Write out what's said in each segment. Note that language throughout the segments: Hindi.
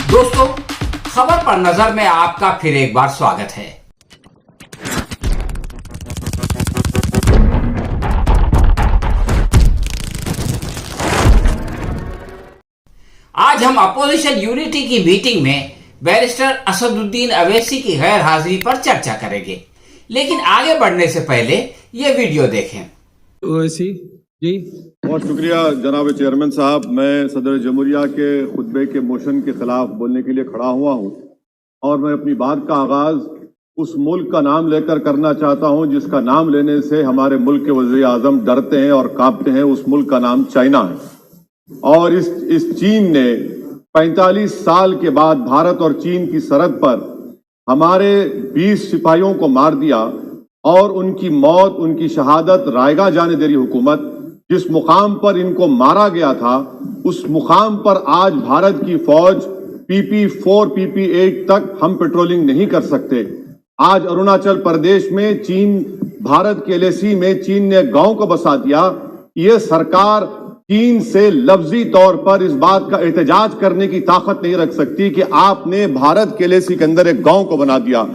दोस्तों, खबर पर नजर में आपका फिर एक बार स्वागत है। आज हम अपोजिशन यूनिटी की मीटिंग में बैरिस्टर असदुद्दीन अवैसी की गैर हाजिरी पर चर्चा करेंगे, लेकिन आगे बढ़ने से पहले ये वीडियो देखें। ओवैसी जी, बहुत शुक्रिया जनाब चेयरमैन साहब। मैं सदर जमहूरिया के खुतबे के मोशन के खिलाफ बोलने के लिए खड़ा हुआ हूं और मैं अपनी बात का आगाज उस मुल्क का नाम लेकर करना चाहता हूं जिसका नाम लेने से हमारे मुल्क के वज़ीर आज़म डरते हैं और कांपते हैं। उस मुल्क का नाम चाइना है और इस चीन ने 45 साल के बाद भारत और चीन की सरहद पर हमारे 20 सिपाहियों को मार दिया और उनकी मौत, उनकी शहादत रायगा जाने दे रही हुकूमत। जिस मुकाम पर इनको मारा गया था उस मुकाम पर आज भारत की फौज PP4 PP8 तक हम पेट्रोलिंग नहीं कर सकते। आज अरुणाचल प्रदेश में चीन, भारत के LAC में चीन ने गांव को बसा दिया। ये सरकार चीन से लफ्जी तौर पर इस बात का एहतजाज करने की ताकत नहीं रख सकती कि आपने भारत के LAC के अंदर एक गांव को बना दिया।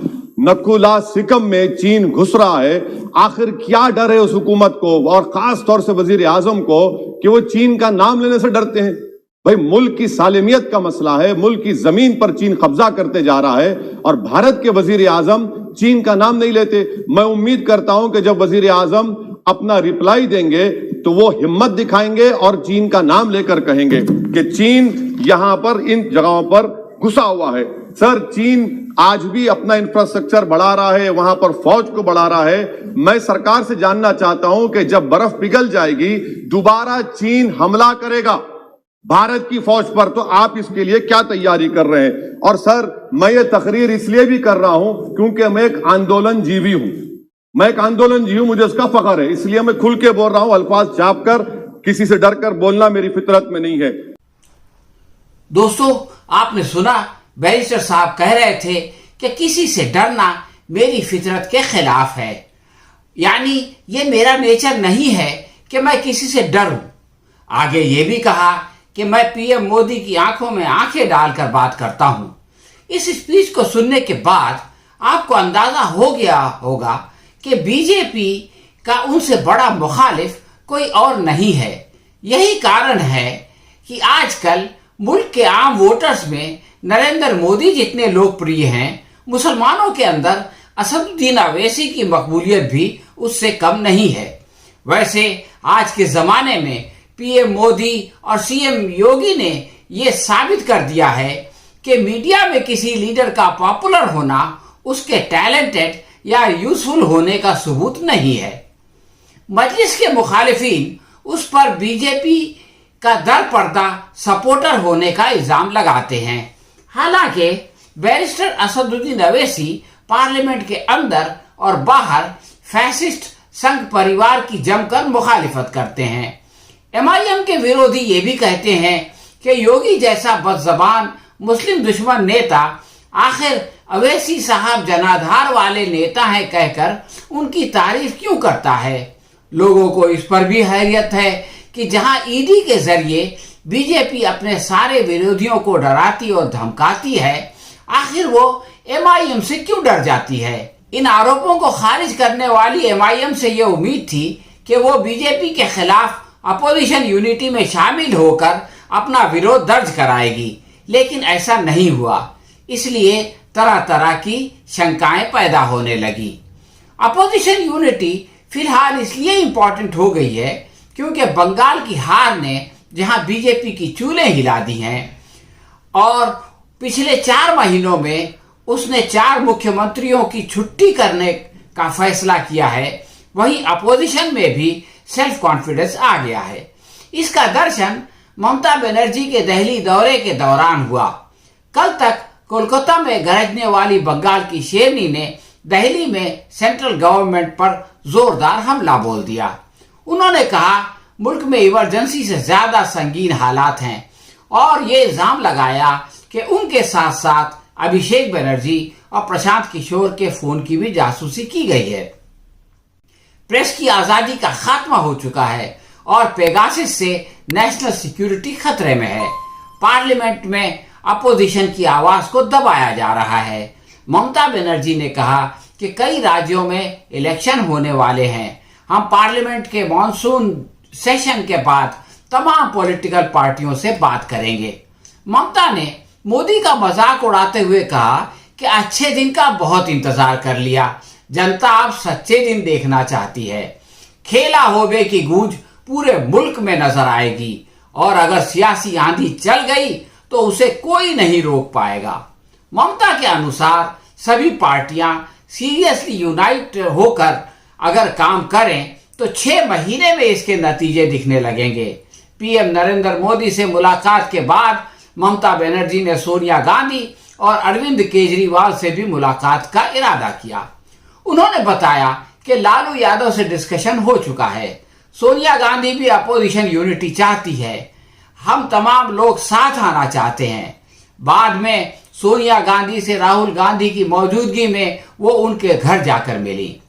नकुला सिकम में चीन घुस रहा है। आखिर क्या डर है उस हुकूमत को और खास तौर से वजीर आजम को कि वो चीन का नाम लेने से डरते हैं? भाई, मुल्क की सालिमियत का मसला है। मुल्क की जमीन पर चीन कब्जा करते जा रहा है और भारत के वजीर आजम चीन का नाम नहीं लेते। मैं उम्मीद करता हूं कि जब वजीर आजम अपना रिप्लाई देंगे तो वो हिम्मत दिखाएंगे और चीन का नाम लेकर कहेंगे कि चीन यहां पर इन जगहों पर घुसा हुआ है। सर, चीन आज भी अपना इंफ्रास्ट्रक्चर बढ़ा रहा है, वहां पर फौज को बढ़ा रहा है। मैं सरकार से जानना चाहता हूं कि जब बर्फ पिघल जाएगी दोबारा चीन हमला करेगा भारत की फौज पर, तो आप इसके लिए क्या तैयारी कर रहे हैं? और सर, मैं ये तकरीर इसलिए भी कर रहा हूं क्योंकि मैं एक आंदोलन जीवी हूं। मुझे इसका फख्र है, इसलिए मैं खुल के बोल रहा हूं। अल्फाज छाप कर, किसी से डर कर बोलना मेरी फितरत में नहीं है। दोस्तों, आपने सुना, बैरिस्टर साहब कह रहे थे कि किसी से डरना मेरी फितरत के खिलाफ है, यानी ये मेरा नेचर नहीं है कि मैं किसी से डरूं। आगे ये भी कहा कि मैं PM मोदी की आंखों में आंखें डालकर बात करता हूं। इस स्पीच को सुनने के बाद आपको अंदाजा हो गया होगा कि BJP का उनसे बड़ा मुखालिफ कोई और नहीं है। यही कारण है कि आजकल मुल्क के आम वोटर्स में नरेंद्र मोदी जितने लोकप्रिय हैं, मुसलमानों के अंदर असदुद्दीन अवैसी की मकबूलियत भी उससे कम नहीं है। वैसे आज के जमाने में PM मोदी और CM योगी ने यह साबित कर दिया है कि मीडिया में किसी लीडर का पॉपुलर होना उसके टैलेंटेड या यूजफुल होने का सबूत नहीं है। मजलिस के मुखालिफिन उस पर BJP का दर पर्दा सपोर्टर होने का इल्जाम लगाते हैं। हालांकि बैरिस्टर असदुद्दीन अवैसी पार्लियामेंट के अंदर और बाहर फैसिस्ट संघ परिवार की जमकर मुखालिफत करते हैं। MIM के विरोधी ये भी कहते हैं कि योगी जैसा बदजबान मुस्लिम दुश्मन नेता आखिर अवैसी साहब जनाधार वाले नेता हैं कहकर उनकी तारीफ क्यों करता है। लोगों को इस पर भी हैरियत है कि जहां ED के जरिए BJP अपने सारे विरोधियों को डराती और धमकाती है, आखिर वो MIM से क्यों डर जाती है। इन आरोपों को खारिज करने वाली MIM से ये उम्मीद थी कि वो BJP के खिलाफ अपोजिशन यूनिटी में शामिल होकर अपना विरोध दर्ज कराएगी, लेकिन ऐसा नहीं हुआ। इसलिए तरह तरह की शंकाएं पैदा होने लगी। अपोजिशन यूनिटी फिलहाल इसलिए इंपॉर्टेंट हो गई है क्योंकि बंगाल की हार ने जहां BJP की चूलें हिला दी हैं और पिछले 4 महीनों में उसने 4 मुख्यमंत्रियों की छुट्टी करने का फैसला किया है, वहीं अपोजिशन में भी सेल्फ कॉन्फिडेंस आ गया है। इसका दर्शन ममता बनर्जी के दिल्ली दौरे के दौरान हुआ। कल तक कोलकाता में गरजने वाली बंगाल की शेरनी ने दिल्ली में सेंट्रल गवर्नमेंट पर जोरदार हमला बोल दिया। उन्होंने कहा मुल्क में इमरजेंसी से ज्यादा संगीन हालात हैं और ये इल्जाम लगाया कि उनके साथ साथ अभिषेक बनर्जी और प्रशांत किशोर के फोन की भी जासूसी की गई है। प्रेस की आजादी का खात्मा हो चुका है और पेगासिस से नेशनल सिक्योरिटी खतरे में है। पार्लियामेंट में अपोजिशन की आवाज को दबाया जा रहा है। ममता बनर्जी ने कहा कि कई राज्यों में इलेक्शन होने वाले हैं, हम पार्लियामेंट के मॉनसून सेशन के बाद तमाम पॉलिटिकल पार्टियों से बात करेंगे। ममता ने मोदी का मजाक उड़ाते हुए कहा कि अच्छे दिन का बहुत इंतजार कर लिया, जनता अब सच्चे दिन देखना चाहती है। खेला होबे की गूंज पूरे मुल्क में नजर आएगी और अगर सियासी आंधी चल गई तो उसे कोई नहीं रोक पाएगा। ममता के अनुसार सभी पार्टियां सीरियसली यूनाइट होकर अगर काम करें तो 6 महीने में इसके नतीजे दिखने लगेंगे। पीएम नरेंद्र मोदी से मुलाकात के बाद ममता बनर्जी ने सोनिया गांधी और अरविंद केजरीवाल से भी मुलाकात का इरादा किया। उन्होंने बताया कि लालू यादव से डिस्कशन हो चुका है, सोनिया गांधी भी अपोजिशन यूनिटी चाहती है, हम तमाम लोग साथ आना चाहते हैं। बाद में सोनिया गांधी से राहुल गांधी की मौजूदगी में वो उनके घर जाकर मिली।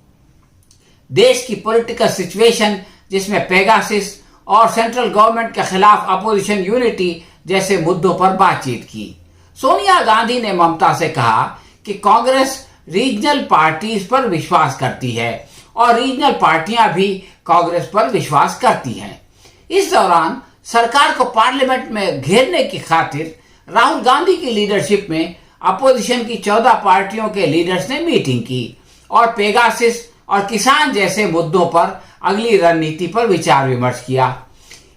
देश की पॉलिटिकल सिचुएशन जिसमें पेगासिस और सेंट्रल गवर्नमेंट के खिलाफ अपोजिशन यूनिटी जैसे मुद्दों पर बातचीत की। सोनिया गांधी ने ममता से कहा कि कांग्रेस रीजनल पार्टीज पर विश्वास करती है और रीजनल पार्टियां भी कांग्रेस पर विश्वास करती हैं। इस दौरान सरकार को पार्लियामेंट में घेरने की खातिर राहुल गांधी की लीडरशिप में अपोजिशन की 14 पार्टियों के लीडर्स ने मीटिंग की और पेगासिस और किसान जैसे मुद्दों पर अगली रणनीति पर विचार विमर्श किया।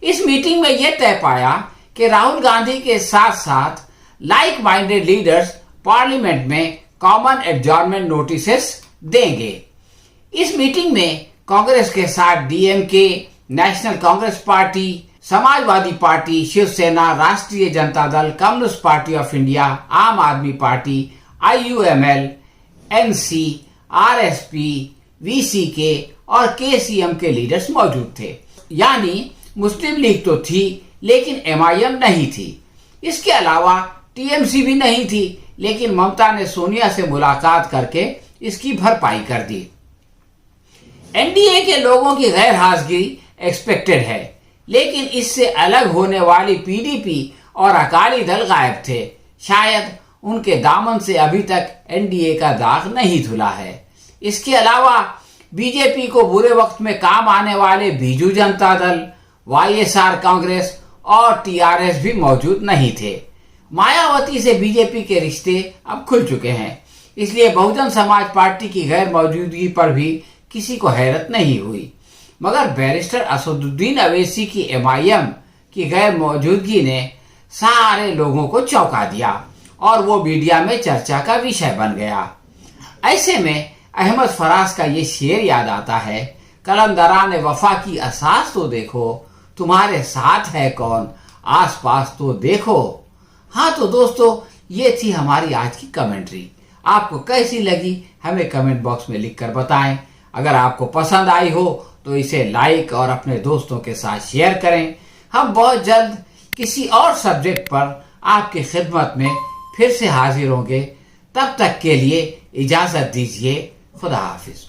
इस मीटिंग में यह तय पाया कि राहुल गांधी के साथ साथ लाइक माइंडेड लीडर्स पार्लियामेंट में कॉमन एडजॉर्नमेंट नोटिसेस देंगे। इस मीटिंग में कांग्रेस के साथ DMK, National Congress Party, Samajwadi Party, Shiv Sena, Rashtriya Janata Dal, Communist Party of India, Aam Aadmi Party, IUML, NC, RSP, VCK और KCM के लीडर्स मौजूद थे। यानी मुस्लिम लीग तो थी लेकिन MIM नहीं थी। इसके अलावा TMC भी नहीं थी, लेकिन ममता ने सोनिया से मुलाकात करके इसकी भरपाई कर दी। NDA के लोगों की गैर हाजिरी एक्सपेक्टेड है, लेकिन इससे अलग होने वाली PDP और अकाली दल गायब थे। शायद उनके दामन से अभी तक NDA का दाग नहीं धुला है। इसके अलावा बीजेपी को बुरे वक्त में काम आने वाले बीजू जनता दल, YSR कांग्रेस और TRS भी मौजूद नहीं थे। मायावती से बीजेपी के रिश्ते अब खुल चुके हैं, इसलिए बहुजन समाज पार्टी की गैर मौजूदगी पर भी किसी को हैरत नहीं हुई। मगर बैरिस्टर असदुद्दीन अवैसी की MIM की गैर मौजूदगी ने सारे लोगों को चौंका दिया और वो मीडिया में चर्चा का विषय बन गया। ऐसे में अहमद फराज का ये शेर याद आता है, कलंदरान वफा की असास तो देखो, तुम्हारे साथ है कौन, आस पास तो देखो। हाँ तो दोस्तों, ये थी हमारी आज की कमेंट्री। आपको कैसी लगी हमें कमेंट बॉक्स में लिखकर बताएं। अगर आपको पसंद आई हो तो इसे लाइक और अपने दोस्तों के साथ शेयर करें। हम बहुत जल्द किसी और सब्जेक्ट पर आपकी खिदमत में फिर से हाजिर होंगे। तब तक के लिए इजाजत दीजिए। खुदा हाफिज।